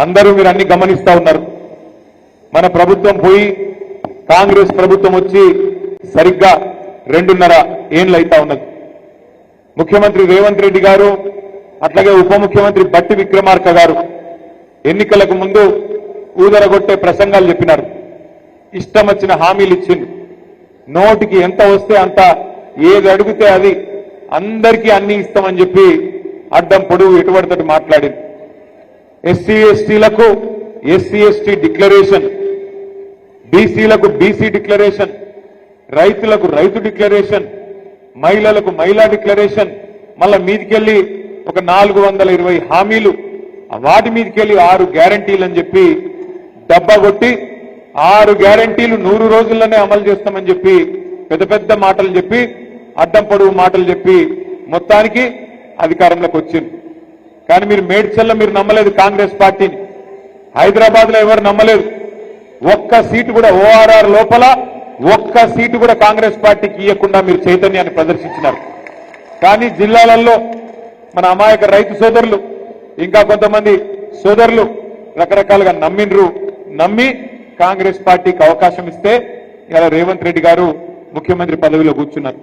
అందరూ మీరు అన్ని గమనిస్తా ఉన్నారు. మన ప్రభుత్వం పోయి కాంగ్రెస్ ప్రభుత్వం వచ్చి సరిగ్గా 2.5 ఏళ్ళు అయితా ఉన్నది. ముఖ్యమంత్రి రేవంత్ రెడ్డి గారు అట్లాగే ఉప ముఖ్యమంత్రి బట్టి విక్రమార్క గారు ఎన్నికలకు ముందు ఊదరగొట్టే ప్రసంగాలు చెప్పినారు. ఇష్టం వచ్చిన హామీలు ఇచ్చింది. నోటికి ఎంత వస్తే అంత, ఏది అడిగితే అది, అందరికీ అన్ని ఇస్తామని చెప్పి అడ్డం పొడుగు ఎటుబడితోటి మాట్లాడింది. ఎస్సీ ఎస్టీలకు ఎస్సీ ఎస్టీ డిక్లరేషన్, బీసీలకు బీసీ డిక్లరేషన్, రైతులకు రైతు డిక్లరేషన్, మహిళలకు మహిళా డిక్లరేషన్, మళ్ళా మీదికెళ్ళి ఒక 420 హామీలు, వాటి మీదకెళ్ళి 6 గ్యారంటీలు అని చెప్పి డబ్బా కొట్టి 6 గ్యారంటీలు 100 రోజుల్లోనే అమలు చేస్తామని చెప్పి పెద్ద పెద్ద మాటలు చెప్పి, అడ్డం పొడుగు మాటలు చెప్పి మొత్తానికి అధికారంలోకి వచ్చింది. కానీ మీరు మేడ్చల్లో మీరు నమ్మలేదు కాంగ్రెస్ పార్టీని. హైదరాబాద్ లో ఎవరు నమ్మలేదు. ఒక్క సీటు కూడా ఓఆర్ఆర్ లోపల ఒక్క సీటు కూడా కాంగ్రెస్ పార్టీకి ఇవ్వకుండా మీరు చైతన్యాన్ని ప్రదర్శించినారు. కానీ జిల్లాలలో మన అమాయక రైతు సోదరులు ఇంకా కొంతమంది సోదరులు రకరకాలుగా నమ్మి కాంగ్రెస్ పార్టీకి అవకాశం ఇస్తే ఇలా రేవంత్ రెడ్డి గారు ముఖ్యమంత్రి పదవిలో కూర్చున్నారు.